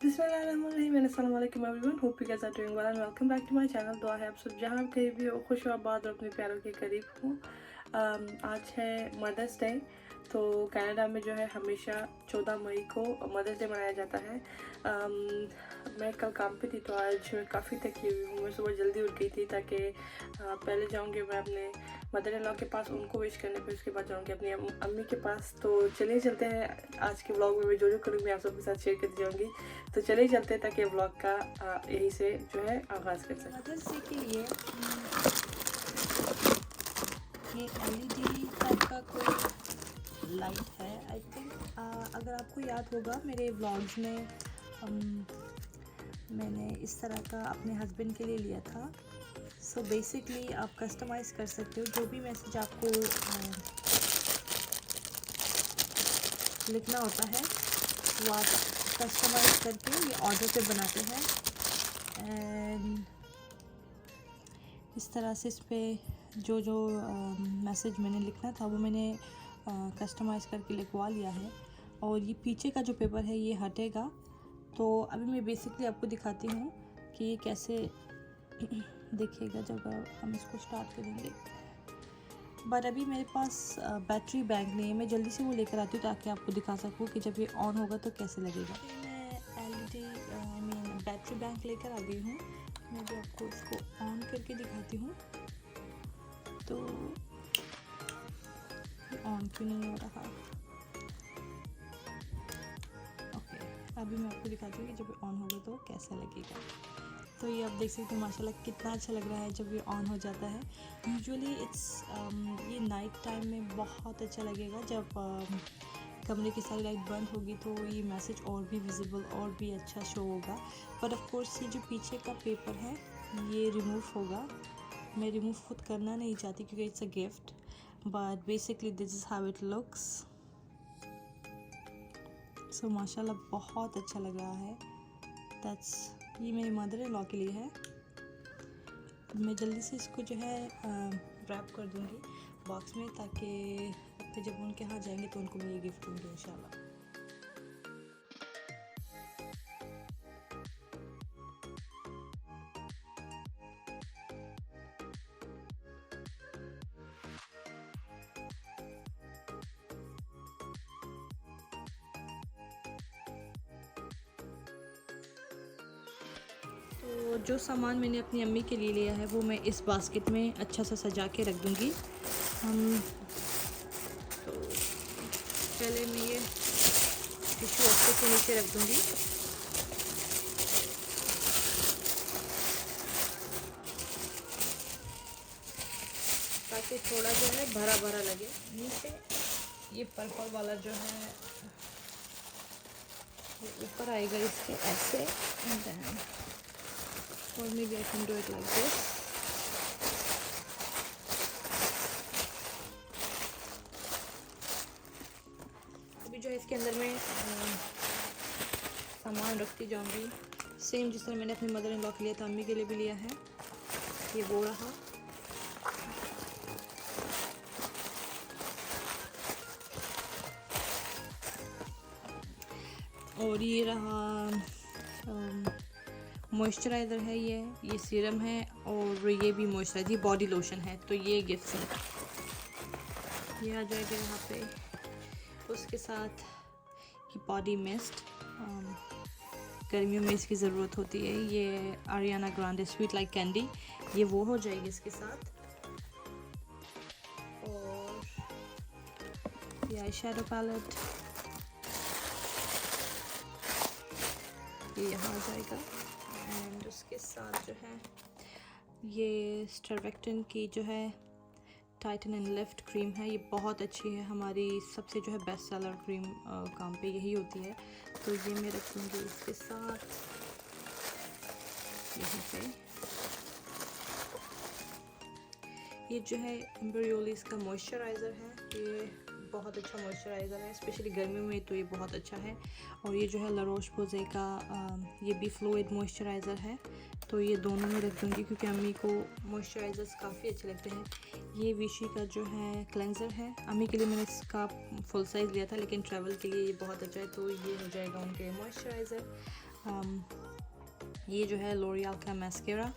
Bismillahirrahmanirrahim. Everyone, hope you guys are doing well and welcome back to my channel. दुआ है आप सब जहाँ आप कहीं भी हो खुश हो आबाद और अपने प्यारों के करीब हो। आज है मदर्स डे। तो कनाडा में जो है हमेशा 14 मई को मदर्स डे मनाया जाता है। मैं कल काम पे थी तो आज मैं काफ़ी थकी हुई हूँ। मैं सुबह जल्दी उठ गई थी ताकि पहले जाऊँगी मैं अपने मदर इन लॉ के पास उनको विश करने, फिर उसके बाद जाऊँगी अपनी अम्मी के पास। तो चलिए चलते हैं। आज के व्लॉग में मैं जो करूँगी आप सबके साथ शेयर करती जाऊँगी। तो चलिए चलते हैं ताकि व्लॉग का यही से जो है आगाज़ कर सकें। मदर्स डे के लिए ये LED टाइप का कोई लाइट है आई थिंक। अगर आपको याद होगा मेरे व्लॉग्स में मैंने इस तरह का अपने हस्बैंड के लिए लिया था। सो बेसिकली आप कस्टमाइज़ कर सकते हो, जो भी मैसेज आपको लिखना होता है वो आप कस्टमाइज़ करके ये ऑर्डर पे बनाते हैं। एंड इस तरह से इस पर जो मैसेज मैंने लिखना था वो मैंने कस्टमाइज़ करके लिखवा लिया है। और ये पीछे का जो पेपर है ये हटेगा। तो अभी मैं बेसिकली आपको दिखाती हूँ कि ये कैसे दिखेगा जब हम इसको स्टार्ट करेंगे। बट अभी मेरे पास बैटरी बैंक नहीं है, मैं जल्दी से वो लेकर आती हूँ ताकि आपको दिखा सकूँ कि जब ये ऑन होगा तो कैसे लगेगा। मैं LED बैटरी बैंक लेकर आ गई हूँ। मैं भी आपको इसको ऑन करके दिखाती हूँ। तो ऑन क्यों नहीं हो रहा? ओके, अभी मैं आपको दिखाती हूँ कि जब ये ऑन होगा तो कैसा लगेगा। तो ये आप देख सकते हैं माशाल्लाह कितना अच्छा लग रहा है जब ये ऑन हो जाता है। यूजुअली ये नाइट टाइम में बहुत अच्छा लगेगा जब कमरे की सारी लाइट बंद होगी तो ये मैसेज और भी विजिबल और भी अच्छा शो होगा। बट ऑफ कोर्स ये जो पीछे का पेपर है ये रिमूव होगा। मैं रिमूव खुद करना नहीं चाहती क्योंकि it's a gift, but basically this is how it looks. So माशाल्लाह बहुत अच्छा लग रहा है। ये मेरी मदर इन लॉ के लिए है। मैं जल्दी से इसको जो है रैप कर दूँगी बॉक्स में ताकि फिर जब उनके यहाँ जाएंगे तो उनको मैं ये गिफ्ट दूँगी इंशाल्लाह। तो जो सामान मैंने अपनी अम्मी के लिए लिया है वो मैं इस बास्केट में अच्छा सा सजा के रख दूँगी। तो पहले मैं ये टिश्यू अच्छे से नीचे रख दूँगी। ताकि थोड़ा जो है भरा भरा लगे। नीचे ये पर्पल वाला जो है ये ऊपर आएगा इसके ऐसे। और maybe I can do it like this. अभी जो है इसके अंदर मैं सामान रखती जाऊंगी सेम जिस तरह मैंने अपनी मदर इन लॉ के लिए था, अम्मी के लिए भी लिया है। ये वो रहा। और ये रहा मॉइस्चराइज़र है, ये सीरम है और ये भी मॉइस्चराइज़र, ये बॉडी लोशन है। तो ये गिफ्ट है, ये आ जाएगा यहाँ पे। उसके साथ ये बॉडी मिस्ट, गर्मियों में इसकी ज़रूरत होती है। ये Ariana Grande sweet like candy, ये वो हो जाएगी इसके साथ। और ये आई शेडो पैलेट ये यहाँ आ जाएगा। एंड उसके साथ जो है ये स्टरवेक्टन की जो है टाइटन एंड लिफ्ट क्रीम है। ये बहुत अच्छी है, हमारी सबसे जो है बेस्ट सेलर क्रीम काम पे यही होती है। तो ये मैं रखूँगी इसके साथ यहाँ पे। ये जो है एम्बरियोलिस का मॉइस्चराइज़र है, ये बहुत अच्छा मॉइस्चराइज़र है, स्पेशली गर्मियों में तो ये बहुत अच्छा है। और ये जो है ला रोच पोज़े का ये भी फ्लूइड मॉइस्चराइज़र है, तो ये दोनों में रख दूँगी क्योंकि अम्मी को मॉइस्चराइज़र्स काफ़ी अच्छे लगते हैं। ये विशी का जो है क्लेंज़र है, अम्मी के लिए मैंने इसका फुल साइज़ लिया था, लेकिन ट्रैवल के लिए ये बहुत अच्छा है, तो ये हो जाएगा उनके मॉइस्चराइज़र। ये जो है लॉरियल का मैस्केरा,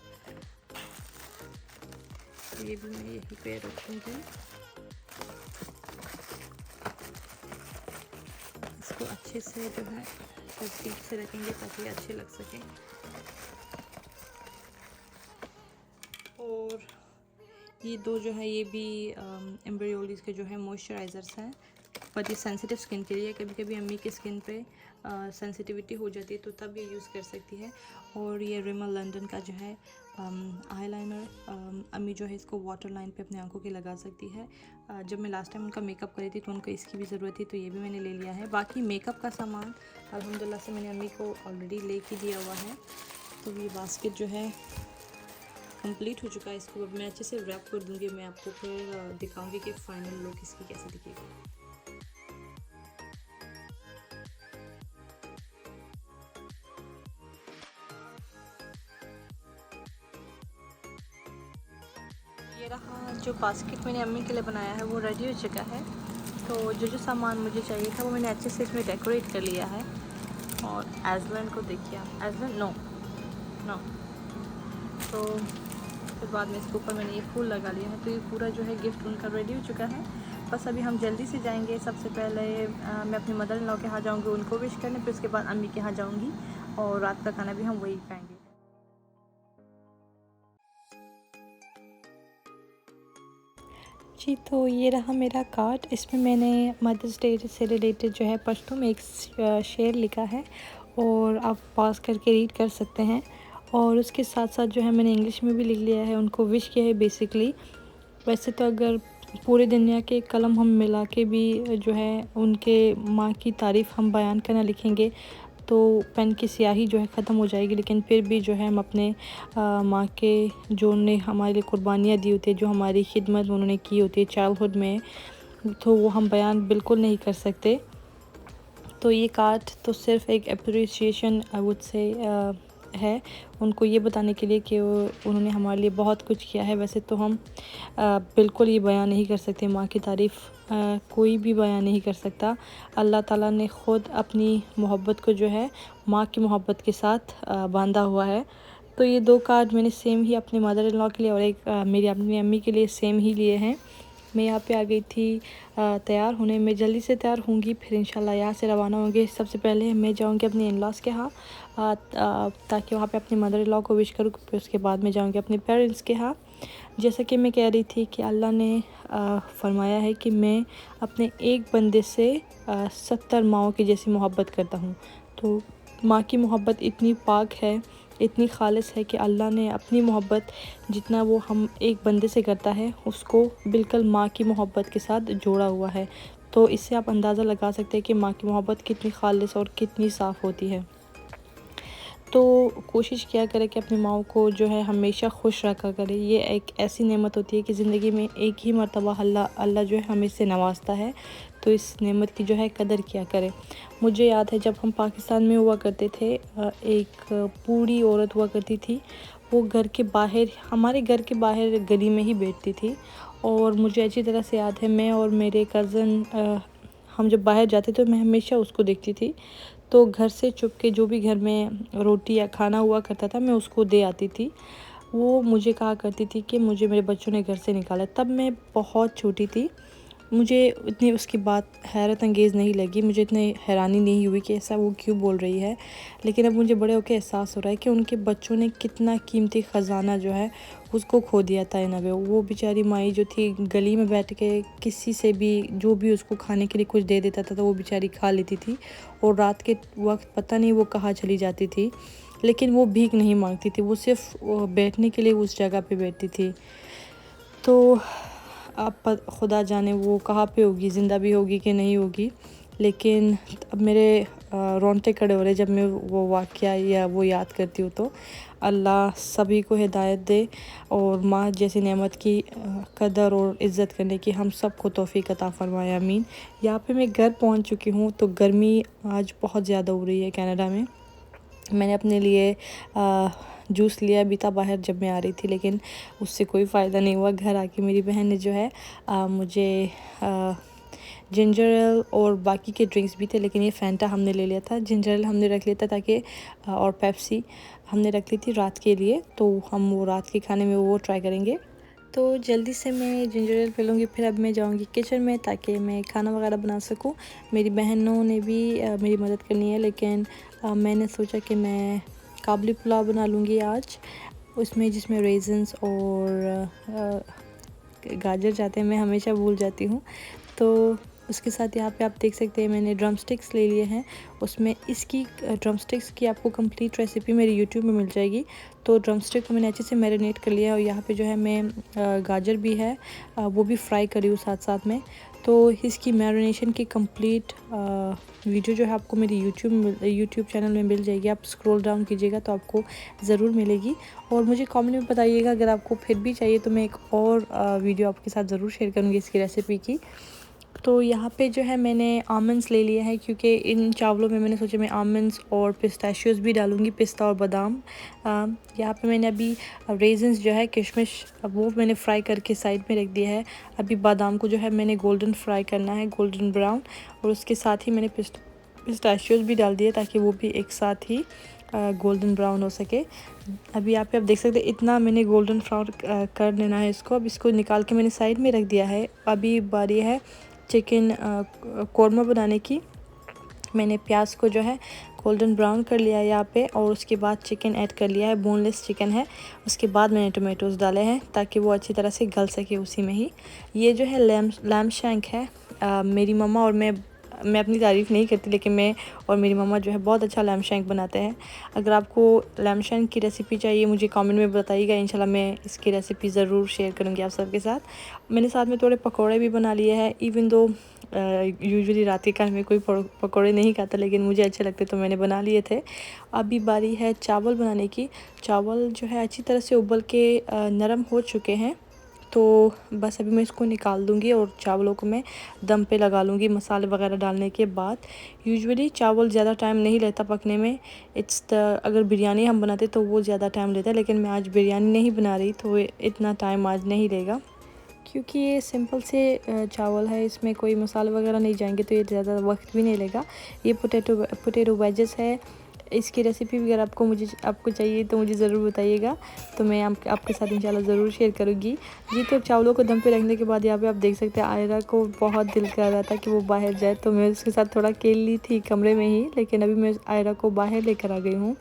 ये भी मैं यहीं पे रखूँगी। इसको अच्छे से जो है तरतीब से रखेंगे ताकि अच्छे लग सकें। और ये दो जो है ये भी एम्ब्रियोलिस के जो है मॉइस्चराइज़र्स हैं, बट ये सेंसिटिव स्किन के लिए। कभी कभी अम्मी की स्किन पे सेंसिटिविटी हो जाती है तो तब ये यूज़ कर सकती है। और ये रिमल लंदन का जो है आईलाइनर, अम्मी जो है इसको वाटर लाइन पे अपनी आंखों की लगा सकती है। जब मैं लास्ट टाइम उनका मेकअप करी थी तो उनको इसकी भी ज़रूरत थी, तो ये भी मैंने ले लिया है। बाकी मेकअप का सामान अल्हम्दुलिल्लाह से मैंने अम्मी को ऑलरेडी ले के दिया हुआ है, तो ये बास्केट जो है कंप्लीट हो चुका है। इसको अब मैं अच्छे से रैप कर दूँगी, मैं आपको फिर दिखाऊँगी कि फ़ाइनल लुक इसकी कैसे दिखेगी। ये रहा जो बास्केट मैंने अम्मी के लिए बनाया है, वो रेडी हो चुका है। तो जो सामान मुझे चाहिए था वो मैंने अच्छे से इसमें डेकोरेट कर लिया है। और एजलन को देखिए, एजलन नो नो, तो फिर बाद में इसके ऊपर मैंने ये फूल लगा लिया है। तो ये पूरा जो है गिफ्ट उनका रेडी हो चुका है। बस अभी हम जल्दी से जाएंगे। सबसे पहले मैं अपनी मदर इन लॉ के यहाँ जाऊँगी उनको विश करने, फिर उसके बाद अम्मी के यहाँ जाऊँगी और रात का खाना भी हम वही खाएँगे। जी, तो ये रहा मेरा कार्ड। इसमें मैंने मदर्स डे से रिलेटेड जो है पश्तो में एक शेर लिखा है और आप पॉज़ करके रीड कर सकते हैं। और उसके साथ साथ जो है मैंने इंग्लिश में भी लिख लिया है, उनको विश किया है बेसिकली। वैसे तो अगर पूरे दुनिया के कलम हम मिला के भी जो है उनके माँ की तारीफ़ हम बयान करना लिखेंगे तो पेन की स्याही जो है ख़त्म हो जाएगी, लेकिन फिर भी जो है हम अपने माँ के जो उन्होंने हमारे लिए कुर्बानियाँ दी होती है, जो हमारी खिदमत उन्होंने की होती है चाइल्डहुड में, तो वो हम बयान बिल्कुल नहीं कर सकते। तो ये कार्ड तो सिर्फ़ एक अप्रिसिएशन आई वुड से है, उनको ये बताने के लिए कि उन्होंने हमारे लिए बहुत कुछ किया है। वैसे तो हम बिल्कुल ये बयान नहीं कर सकते, माँ की तारीफ़ कोई भी बयान नहीं कर सकता। अल्लाह ताला ने ख़ुद अपनी मोहब्बत को जो है माँ की मोहब्बत के साथ बांधा हुआ है। तो ये दो कार्ड मैंने सेम ही अपने मदर इन लॉ के लिए और एक मेरी अपनी अम्मी के लिए सेम ही लिए हैं। मैं यहाँ पे आ गई थी तैयार होने। मैं जल्दी से तैयार होंगी, फिर इंशाल्लाह यहाँ से रवाना होंगे। सबसे पहले मैं जाऊँगी अपने इन लॉज़ के यहाँ ताकि वहाँ पे अपनी मदर इन लॉ को विश करूँ, फिर उसके बाद मैं जाऊँगी अपने पेरेंट्स के यहाँ। जैसा कि मैं कह रही थी कि अल्लाह ने फरमाया है कि मैं अपने एक बंदे से 70 माँओं की जैसी मोहब्बत करता हूँ। तो माँ की मोहब्बत इतनी पाक है, इतनी खालिस है कि अल्लाह ने अपनी मोहब्बत जितना वो हम एक बंदे से करता है उसको बिल्कुल माँ की मोहब्बत के साथ जोड़ा हुआ है। तो इससे आप अंदाज़ा लगा सकते हैं कि माँ की मोहब्बत कितनी खालिस और कितनी साफ़ होती है। तो कोशिश किया करें कि अपनी माँ को जो है हमेशा खुश रखा करें। ये एक ऐसी नेमत होती है कि ज़िंदगी में एक ही मर्तबा अल्लाह जो है हमें इससे नवाजता है, तो इस नेमत की जो है कदर किया करें। मुझे याद है जब हम पाकिस्तान में हुआ करते थे, एक बूढ़ी औरत हुआ करती थी, वो घर के बाहर, हमारे घर के बाहर गली में ही बैठती थी। और मुझे अच्छी तरह से याद है, मैं और मेरे कज़न हम जब बाहर जाते तो मैं हमेशा उसको देखती थी। तो घर से चुप के जो भी घर में रोटी या खाना हुआ करता था मैं उसको दे आती थी। वो मुझे कहा करती थी कि मुझे मेरे बच्चों ने घर से निकाला। तब मैं बहुत छोटी थी, मुझे इतनी उसकी बात हैरत अंगेज़ नहीं लगी, मुझे इतनी हैरानी नहीं हुई कि ऐसा वो क्यों बोल रही है। लेकिन अब मुझे बड़े होकर एहसास हो रहा है कि उनके बच्चों ने कितना कीमती ख़जाना जो है उसको खो दिया था इन अवे। वो बेचारी माई जो थी गली में बैठ के किसी से भी जो भी उसको खाने के लिए कुछ दे देता था तो वो बेचारी खा लेती थी। और रात के वक्त पता नहीं वो कहाँ चली जाती थी, लेकिन वो भीख नहीं मांगती थी, वो सिर्फ बैठने के लिए उस जगह पे बैठती थी। तो आप खुदा जाने वो कहाँ पे होगी, ज़िंदा भी होगी कि नहीं होगी। लेकिन अब मेरे रोंगटे खड़े हो रहे जब मैं वो वाक़या या वो याद करती हूँ। तो अल्लाह सभी को हिदायत दे और माँ जैसी नेमत की कदर और इज़्ज़त करने की हम सब को तौफ़ीक अता फ़रमाए, आमीन। यहाँ पे मैं घर पहुँच चुकी हूँ। तो गर्मी आज बहुत ज़्यादा हो रही है कनाडा में। मैंने अपने लिए जूस लिया भी था बाहर जब मैं आ रही थी, लेकिन उससे कोई फ़ायदा नहीं हुआ। घर आके मेरी बहन ने जो है मुझे जिंजर एल और बाकी के ड्रिंक्स भी थे, लेकिन ये फैंटा हमने ले लिया था। जिंजर एल हमने रख लिया था ताकि और पेप्सी हमने रख ली थी रात के लिए, तो हम वो रात के खाने में वो ट्राई करेंगे। तो जल्दी से मैं जिंजर एल पी लूँगी, फिर अब मैं जाऊँगी किचन में ताकि मैं खाना वगैरह बना सकूँ। मेरी बहनों ने भी मेरी मदद करनी है, लेकिन मैंने सोचा कि मैं काबली पुलाव बना लूँगी आज, उसमें जिसमें रेज़न्स और गाजर जाते हैं, मैं हमेशा भूल जाती हूँ। तो उसके साथ यहाँ पे आप देख सकते हैं मैंने ड्रम स्टिक्स ले लिए हैं। उसमें इसकी ड्रम स्टिक्स की आपको कंप्लीट रेसिपी मेरी यूट्यूब में मिल जाएगी। तो ड्रम स्टिक को मैंने अच्छे से मैरिनेट कर लिया है और यहाँ पे जो है मैं गाजर भी है वो भी फ्राई करी हूँ साथ साथ में। तो इसकी मैरिनेशन की कंप्लीट वीडियो जो है आपको मेरी यूट्यूब चैनल में मिल जाएगी। आप स्क्रॉल डाउन कीजिएगा तो आपको ज़रूर मिलेगी। और मुझे कमेंट में बताइएगा अगर आपको फिर भी चाहिए तो मैं एक और वीडियो आपके साथ ज़रूर शेयर करूँगी इसकी रेसिपी की। तो यहाँ पे जो है मैंने आमंड्स ले लिए हैं, क्योंकि इन चावलों में मैंने सोचा मैं आमंड्स और पिस्ताशियोज़ भी डालूँगी, पिस्ता और बादाम। यहाँ पे मैंने अभी रेज़न्स जो है किशमिश वो मैंने फ्राई करके साइड में रख दिया है। अभी बादाम को जो है मैंने गोल्डन फ्राई करना है, गोल्डन ब्राउन, और उसके साथ ही मैंने पिस्ताशियोज़ भी डाल दिए ताकि वो भी एक साथ ही गोल्डन ब्राउन हो सके। अभी यहाँ पे आप देख सकते हैं इतना मैंने गोल्डन ब्राउन कर लेना है इसको। अब इसको निकाल के मैंने साइड में रख दिया है। अभी बारी है चिकन कौरमा बनाने की। मैंने प्याज को जो है गोल्डन ब्राउन कर लिया है यहाँ पे, और उसके बाद चिकन ऐड कर लिया है, बोनलेस चिकन है। उसके बाद मैंने टोमेटोज़ डाले हैं ताकि वो अच्छी तरह से गल सके उसी में ही। ये जो है लैम शैंक है। मेरी मम्मा और मैं अपनी तारीफ़ नहीं करती, लेकिन मैं और मेरी मम्मा जो है बहुत अच्छा लैम शैंक बनाते हैं। अगर आपको लैम शैंक की रेसिपी चाहिए मुझे कमेंट में बताइएगा, इंशाल्लाह मैं इसकी रेसिपी ज़रूर शेयर करूँगी आप सबके साथ। मैंने साथ में थोड़े पकौड़े भी बना लिए हैं। इवन दो यूजुअली रात के खाने में कोई पकौड़े नहीं खाता, लेकिन मुझे अच्छे लगते तो मैंने बना लिए थे। अभी बारी है चावल बनाने की। चावल जो है अच्छी तरह से उबल के नरम हो चुके हैं। तो बस अभी मैं इसको निकाल दूँगी और चावलों को मैं दम पे लगा लूँगी मसाले वगैरह डालने के बाद। यूजुअली चावल ज़्यादा टाइम नहीं लेता पकने में। अगर बिरयानी हम बनाते तो वो ज़्यादा टाइम लेता है, लेकिन मैं आज बिरयानी नहीं बना रही तो इतना टाइम आज नहीं लेगा, क्योंकि ये सिंपल से चावल है, इसमें कोई मसाले वगैरह नहीं जाएंगे तो ये ज़्यादा वक्त भी नहीं लेगा। ये पोटैटो वेजेस है। इसकी रेसिपी अगर आपको चाहिए तो मुझे ज़रूर बताइएगा, तो मैं आपके साथ इंशाल्लाह ज़रूर शेयर करूँगी जी। तो चावलों को दम पे रखने के बाद यहाँ पे आप देख सकते हैं आयरा को बहुत दिल कर रहा था कि वो बाहर जाए, तो मैं उसके साथ थोड़ा खेल ली थी कमरे में ही, लेकिन अभी मैं आयरा को बाहर लेकर आ गई हूँ।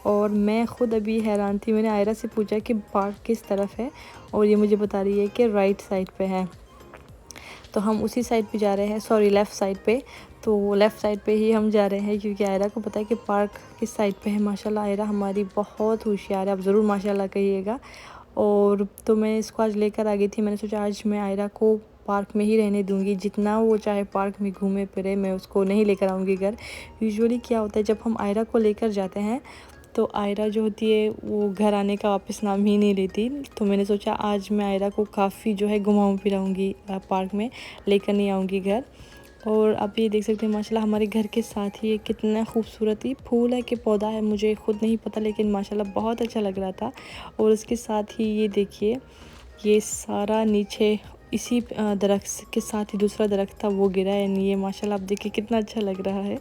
और मैं ख़ुद अभी हैरान थी। मैंने आयरा से पूछा कि पार्क किस तरफ है, और ये मुझे बता रही है कि राइट साइड पे है। तो हम उसी साइड पे जा रहे हैं, सॉरी लेफ़्ट साइड पे। तो लेफ़्ट साइड पे ही हम जा रहे हैं क्योंकि आयरा को पता है कि पार्क किस साइड पे है। माशाल्लाह आयरा हमारी बहुत होशियार है, आप ज़रूर माशाल्लाह कहिएगा। और तो मैं इसको आज लेकर आ गई थी। मैंने सोचा आज मैं आयरा को पार्क में ही रहने दूंगी, जितना वो चाहे पार्क में घूमे फिरे, मैं उसको नहीं लेकर आऊँगी घर। यूजुअली क्या होता है जब हम आयरा को लेकर जाते हैं तो आयरा जो होती है वो घर आने का वापस नाम ही नहीं लेती। तो मैंने सोचा आज मैं आयरा को काफ़ी जो है घुमाऊँ फिराऊँगी पार्क में, लेकर नहीं आऊँगी घर। और आप ये देख सकते हैं माशाल्लाह हमारे घर के साथ ही कितना खूबसूरत ही फूल है कि पौधा है, मुझे ख़ुद नहीं पता, लेकिन माशाल्लाह बहुत अच्छा लग रहा था। और उसके साथ ही ये देखिए ये सारा नीचे इसी दरख्त के साथ ही दूसरा दरख्त था वो गिरा है। ये माशाल्लाह आप देखिए कितना अच्छा लग रहा है।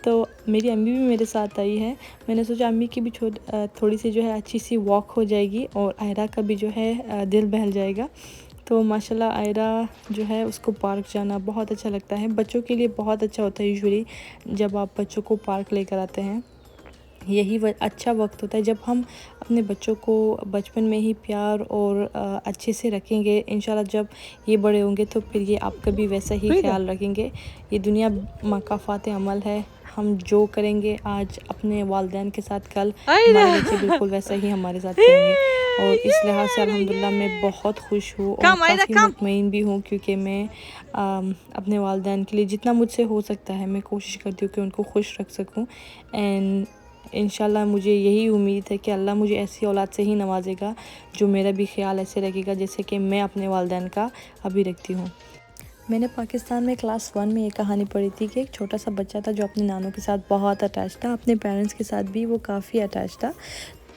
तो मेरी अम्मी भी मेरे साथ आई है। मैंने सोचा अम्मी की भी थोड़ी सी जो है अच्छी सी वॉक हो जाएगी और आयरा का भी जो है दिल बहल जाएगा। तो माशाल्लाह आयरा जो है उसको पार्क जाना बहुत अच्छा लगता है। बच्चों के लिए बहुत अच्छा होता है यूजुअली जब आप बच्चों को पार्क लेकर आते हैं। यही अच्छा वक्त होता है जब हम अपने बच्चों को बचपन में ही प्यार और अच्छे से रखेंगे। इंशाल्लाह जब ये बड़े होंगे तो फिर ये आपका भी वैसा ही ख्याल रखेंगे। ये दुनिया मकाफ़ात अमल है, हम जो करेंगे आज अपने वालिदैन के साथ कल हमारे बच्चे बिल्कुल वैसा ही हमारे साथ करेंगे। और इस लिहाज से अल्हम्दुलिल्लाह मैं बहुत खुश हूँ और काफ़ी मुतमईन भी हूँ, क्योंकि मैं अपने वालिदैन के लिए जितना मुझसे हो सकता है मैं कोशिश करती हूँ कि उनको खुश रख सकूँ। एंड इंशाल्लाह मुझे यही उम्मीद है कि अल्लाह मुझे ऐसी औलाद से ही नवाजेगा जो मेरा भी ख्याल ऐसे रखेगा जैसे कि मैं अपने वालिदैन का अभी रखती हूँ। मैंने पाकिस्तान में क्लास 1 में एक कहानी पढ़ी थी कि एक छोटा सा बच्चा था जो अपने नानों के साथ बहुत अटैच था, अपने पेरेंट्स के साथ भी वो काफ़ी अटैच था।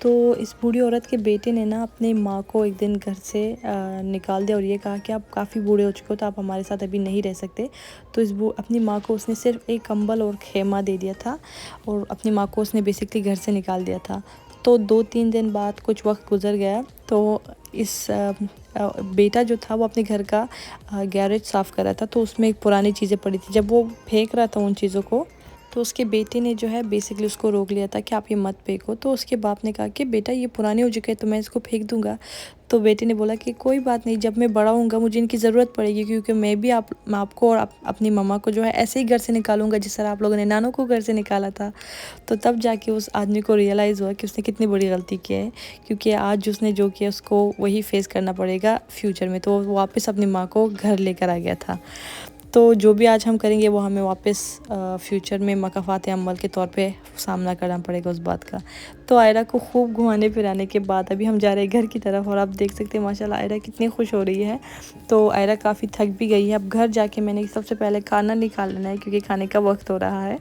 तो इस बूढ़ी औरत के बेटे ने ना अपनी माँ को एक दिन घर से निकाल दिया और ये कहा कि आप काफ़ी बूढ़े हो चुके हो तो आप हमारे साथ अभी नहीं रह सकते। तो अपनी माँ को उसने सिर्फ एक कंबल और खेमा दे दिया था और अपनी माँ को उसने बेसिकली घर से निकाल दिया था। तो 2-3 दिन बाद कुछ वक्त गुजर गया तो इस बेटा जो था वो अपने घर का गैरेज साफ़ कर रहा था, तो उसमें एक पुरानी चीज़ें पड़ी थी। जब वो फेंक रहा था उन चीज़ों को तो उसके बेटे ने जो है बेसिकली उसको रोक लिया था कि आप ये मत फेंको। तो उसके बाप ने कहा कि बेटा ये पुराने हो चुके हैं तो मैं इसको फेंक दूंगा। तो बेटे ने बोला कि कोई बात नहीं, जब मैं बड़ा होऊंगा मुझे इनकी ज़रूरत पड़ेगी, क्योंकि मैं भी आपको और अपनी मम्मा को जो है ऐसे ही घर से निकालूंगा जिस तरह आप लोगों ने नानों को घर से निकाला था। तो तब जाके उस आदमी को रियलाइज़ हुआ कि उसने कितनी बड़ी गलती की है, क्योंकि आज उसने जो किया उसको वही फेस करना पड़ेगा फ्यूचर में। तो वो वापस अपनी माँ को घर लेकर आ गया था। तो जो भी आज हम करेंगे वो हमें वापस फ्यूचर में मकाफ़ात अमल के तौर पे सामना करना पड़ेगा उस बात का। तो आयरा को खूब घुमाने फिराने के बाद अभी हम जा रहे हैं घर की तरफ और आप देख सकते हैं माशाल्लाह आयरा कितनी खुश हो रही है। तो आयरा काफ़ी थक भी गई है। अब घर जाके मैंने सबसे पहले खाना निकाल लेना है क्योंकि खाने का वक्त हो रहा है।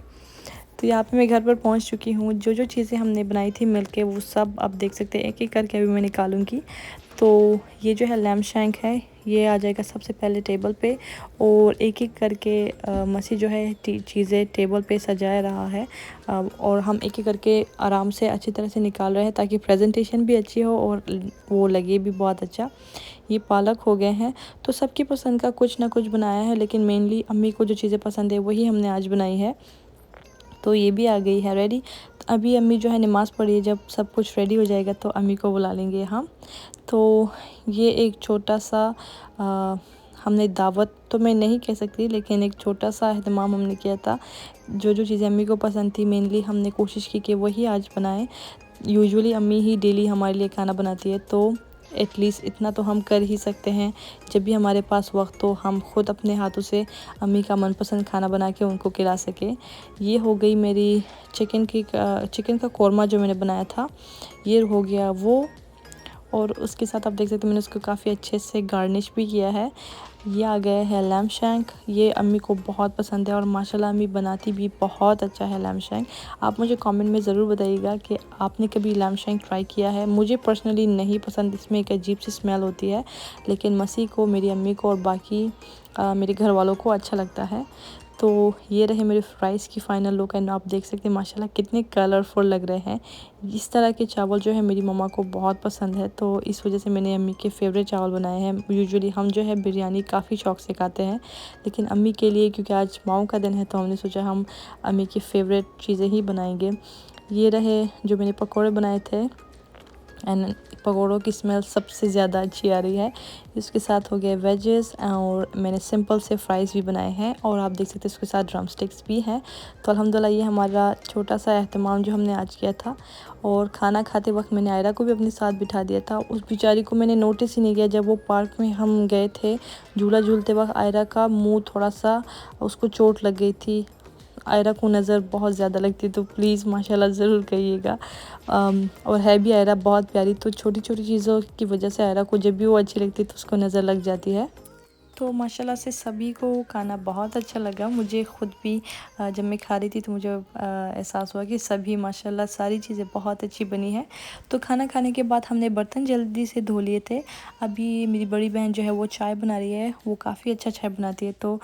तो यहाँ पे मैं घर पर पहुँच चुकी हूँ। जो जो चीज़ें हमने बनाई थी मिलके वो सब आप देख सकते हैं, एक एक करके अभी मैं निकालूँगी। तो ये जो है लैम्ब शैंक है, ये आ जाएगा सबसे पहले टेबल पे और एक एक करके मसी जो है चीज़ें टेबल पे सजा रहा है। और हम एक एक करके आराम से अच्छी तरह से निकाल रहे हैं ताकि प्रेजेंटेशन भी अच्छी हो और वो लगे भी बहुत अच्छा। ये पालक हो गए हैं। तो सबकी पसंद का कुछ ना कुछ बनाया है, लेकिन मेनली अम्मी को जो चीज़ें पसंद है वही हमने आज बनाई है। तो ये भी आ गई है रेडी। तो अभी अम्मी जो है नमाज़ पढ़ी है, जब सब कुछ रेडी हो जाएगा तो अम्मी को बुला लेंगे हम। तो ये एक छोटा सा हमने दावत तो मैं नहीं कह सकती, लेकिन एक छोटा सा अहतमाम हमने किया था। जो जो चीज़ें अम्मी को पसंद थी मेनली हमने कोशिश की कि वही आज बनाएं। यूजुअली अम्मी ही डेली हमारे लिए खाना बनाती है, तो एटलीस्ट इतना तो हम कर ही सकते हैं। जब भी हमारे पास वक्त हो हम ख़ुद अपने हाथों से अम्मी का मनपसंद खाना बना के उनको खिला सकें। ये हो गई मेरी चिकन का कौरमा जो मैंने बनाया था, ये हो गया वो। और उसके साथ आप देख सकते हैं मैंने उसको काफ़ी अच्छे से गार्निश भी किया है। ये आ गया है लैम्ब शैंक, ये अम्मी को बहुत पसंद है और माशाल्लाह अम्मी बनाती भी बहुत अच्छा है लैम्ब शैंक। आप मुझे कमेंट में ज़रूर बताइएगा कि आपने कभी लैम्ब शैंक ट्राई किया है। मुझे पर्सनली नहीं पसंद, इसमें एक अजीब सी स्मेल होती है, लेकिन मसी को, मेरी अम्मी को और बाकी मेरे घर वालों को अच्छा लगता है। तो ये रहे मेरे फ्राइज़ की फ़ाइनल लुक एंड आप देख सकते हैं माशाल्लाह कितने कलरफुल लग रहे हैं। इस तरह के चावल जो है मेरी मम्मा को बहुत पसंद है, तो इस वजह से मैंने अम्मी के फेवरेट चावल बनाए हैं। यूजुअली हम जो है बिरयानी काफ़ी शौक़ से खाते हैं, लेकिन अम्मी के लिए क्योंकि आज माओं का दिन है तो हमने सोचा हम अम्मी की फ़ेवरेट चीज़ें ही बनाएंगे। ये रहे जो मैंने पकौड़े बनाए थे एंड पकौड़ों की स्मेल सबसे ज़्यादा अच्छी आ रही है। इसके साथ हो गए वेजेस और मैंने सिंपल से फ्राइज़ भी बनाए हैं और आप देख सकते हैं इसके साथ ड्रम स्टिक्स भी हैं। तो अल्हम्दुलिल्लाह ये हमारा छोटा सा एहतमाम जो हमने आज किया था। और खाना खाते वक्त मैंने आयरा को भी अपने साथ बिठा दिया था। उस बेचारी को मैंने नोटिस ही नहीं किया, जब वो पार्क में हम गए थे झूला झूलते वक्त आयरा का मुँह थोड़ा सा उसको चोट लग गई थी। आयरा को नज़र बहुत ज़्यादा लगती है, तो प्लीज़ माशाल्लाह ज़रूर कहिएगा। और है भी आयरा बहुत प्यारी, तो छोटी छोटी चीज़ों की वजह से आयरा को जब भी वो अच्छी लगती है तो उसको नज़र लग जाती है। तो माशाल्लाह से सभी को खाना बहुत अच्छा लगा। मुझे ख़ुद भी जब मैं खा रही थी तो मुझे एहसास हुआ कि सभी माशाल्लाह सारी चीज़ें बहुत अच्छी बनी है। तो खाना खाने के बाद हमने बर्तन जल्दी से धो लिए थे। अभी मेरी बड़ी बहन जो है वो चाय बना रही है, वो काफ़ी अच्छा चाय बनाती है, तो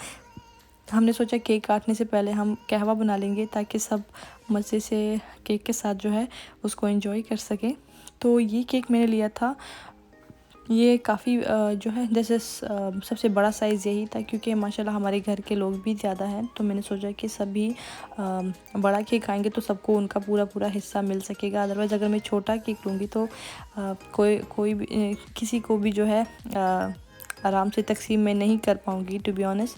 हमने सोचा केक काटने से पहले हम कहवा बना लेंगे ताकि सब मज़े से केक के साथ जो है उसको एंजॉय कर सकें। तो ये केक मैंने लिया था, ये काफ़ी जो है जैसे सबसे बड़ा साइज़ यही था, क्योंकि माशाल्लाह हमारे घर के लोग भी ज़्यादा हैं, तो मैंने सोचा कि सभी बड़ा केक खाएंगे तो सबको उनका पूरा पूरा हिस्सा मिल सकेगा। अदरवाइज़ अगर मैं छोटा केक लूँगी तो कोई भी किसी को भी जो है आराम से तकसीम में नहीं कर पाऊँगी टू बी ऑनेस्ट,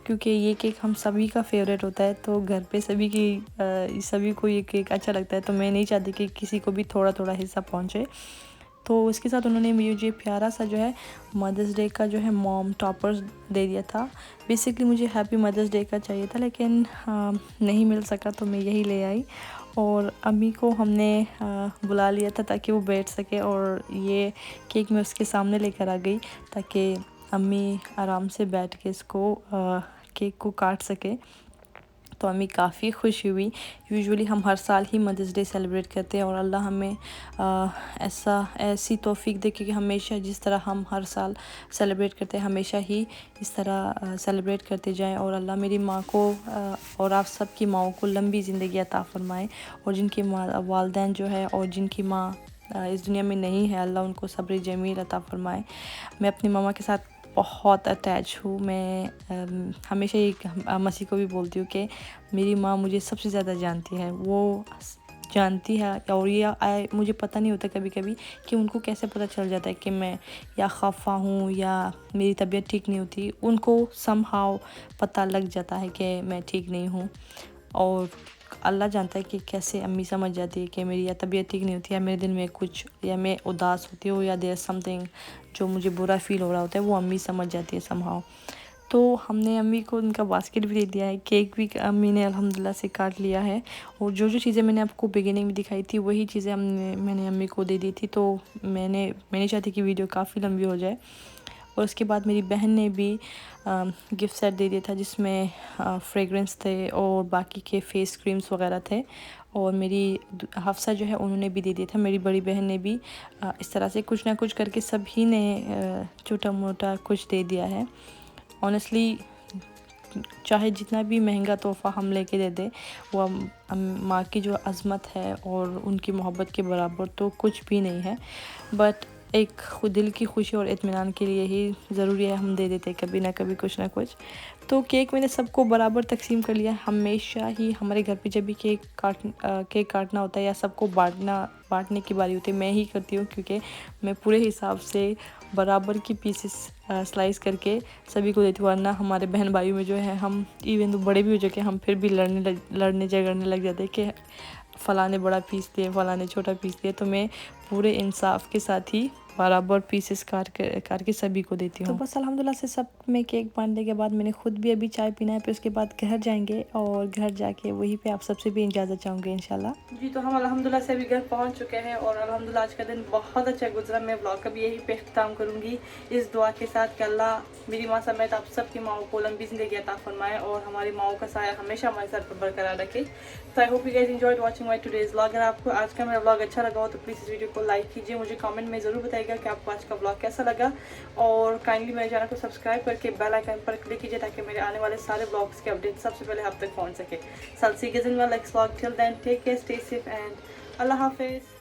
क्योंकि ये केक हम सभी का फेवरेट होता है। तो घर पे सभी को ये केक अच्छा लगता है, तो मैं नहीं चाहती कि किसी को भी थोड़ा थोड़ा हिस्सा पहुँचे। तो इसके साथ उन्होंने मुझे प्यारा सा जो है मदर्स डे का जो है मॉम टॉपर्स दे दिया था। बेसिकली मुझे हैप्पी मदर्स डे का चाहिए था, लेकिन नहीं मिल सका तो मैं यही ले आई। और अम्मी को हमने बुला लिया था ताकि वो बैठ सके, और ये केक मैं उसके सामने लेकर आ गई ताकि अम्मी आराम से बैठ के इसको केक को काट सके। तो अम्मी काफ़ी खुश हुई। यूजुअली हम हर साल ही मदर्स डे सेलिब्रेट करते हैं, और अल्लाह हमें ऐसी तौफीक दे कि हमेशा जिस तरह हम हर साल सेलिब्रेट करते हैं हमेशा ही इस तरह सेलिब्रेट करते जाएं। और अल्लाह मेरी माँ को और आप सब की माँओं को लंबी ज़िंदगी अता फरमाए, और जिनकी वालिदैन जो है और जिनकी माँ इस दुनिया में नहीं है, अल्लाह उनको सब्र जमील अता फरमाए। मैं अपनी मामा के साथ बहुत अटैच हूँ। मैं हमेशा एक मसी को भी बोलती हूँ कि मेरी माँ मुझे सबसे ज़्यादा जानती है, वो जानती है। और ये मुझे पता नहीं होता कभी कभी कि उनको कैसे पता चल जाता है कि मैं या खफा हूँ या मेरी तबीयत ठीक नहीं होती। उनको समहाउ पता लग जाता है कि मैं ठीक नहीं हूँ, और अल्लाह जानता है कि कैसे अम्मी समझ जाती है कि मेरी या तबीयत ठीक नहीं होती, या मेरे दिल में कुछ, या मैं उदास होती हूँ, या देयर समथिंग जो मुझे बुरा फील हो रहा होता है, वो अम्मी समझ जाती है समहाउ। तो हमने अम्मी को उनका बास्केट भी दे दिया है, केक भी अम्मी ने अल्हम्दुलिल्लाह से काट लिया है, और जो चीज़ें मैंने आपको बिगिनिंग में दिखाई थी वही चीज़ें मैंने अम्मी को दे दी थी। तो मैंने चाहती कि वीडियो काफ़ी लंबी हो जाए। और उसके बाद मेरी बहन ने भी गिफ्ट सेट दे दिया था, जिसमें फ्रेगरेंस थे और बाकी के फेस क्रीम्स वगैरह थे। और मेरी हफ्सा जो है उन्होंने भी दे दिया था, मेरी बड़ी बहन ने भी। इस तरह से कुछ ना कुछ करके सभी ने छोटा मोटा कुछ दे दिया है। ऑनेस्टली चाहे जितना भी महंगा तोहफ़ा हम लेके दे दें, वो माँ की जो अज़मत है और उनकी मोहब्बत के बराबर तो कुछ भी नहीं है। बट एक खुद दिल की खुशी और इत्मीनान के लिए ही ज़रूरी है हम दे देते कभी ना कभी कुछ ना कुछ। तो केक मैंने सबको बराबर तकसीम कर लिया। हमेशा ही हमारे घर पे जब भी केक काटना होता है या सबको बांटने की बारी होती है, मैं ही करती हूँ, क्योंकि मैं पूरे हिसाब से बराबर की पीसेस स्लाइस करके सभी को देती हूँ। वरना हमारे बहन भाइयों में जो है, हम इवन तो बड़े भी हो जाके हम फिर भी लड़ने झगड़ने लग जाते हैं कि फ़लाँ ने बड़ा पीस दिया, फ़लाँ ने छोटा पीस दिया। तो मैं पूरे इंसाफ के साथ ही बराबर पीसेस काट के सभी को देती हूँ। तो बस अल्हम्दुलिल्लाह से सब में केक बांटने के बाद मैंने खुद भी अभी चाय पीना है, फिर उसके बाद घर जाएंगे, और घर जाके वहीं पे आप सबसे भी इजाज़त चाहूँगी इंशाल्लाह। जी, तो हम अल्हम्दुलिल्लाह से अभी घर पहुंच चुके हैं, और अल्हम्दुलिल्लाह आज का दिन बहुत अच्छा गुजरा। मैं ब्लॉग का भी यही पे इख्तिताम करूँगी इस दुआ के साथ कि अल्लाह मेरी माँ समेत आप सबकी माओं को लंबी ज़िंदगी अता फरमाए, और हमारी माओं का साया हमेशा हमारे सर पर बरकरार रखे। तो I hope you guys enjoyed watching my today's vlog. अगर आपको आज का मेरा व्लॉग अच्छा लगा हो तो प्लीज़ इस वीडियो को लाइक कीजिए। मुझे कमेंट में ज़रूर बताइएगा कि आपको आज का व्लॉग कैसा लगा, और काइंडली मेरे चैनल को सब्सक्राइब करके बेल आइकन पर क्लिक कीजिए ताकि मेरे आने वाले सारे व्लॉग्स के अपडेट सबसे पहले आप तक पहुँच सके। So I'll see you guys in my next vlog. Till then, take care, stay safe, and Allah Hafiz.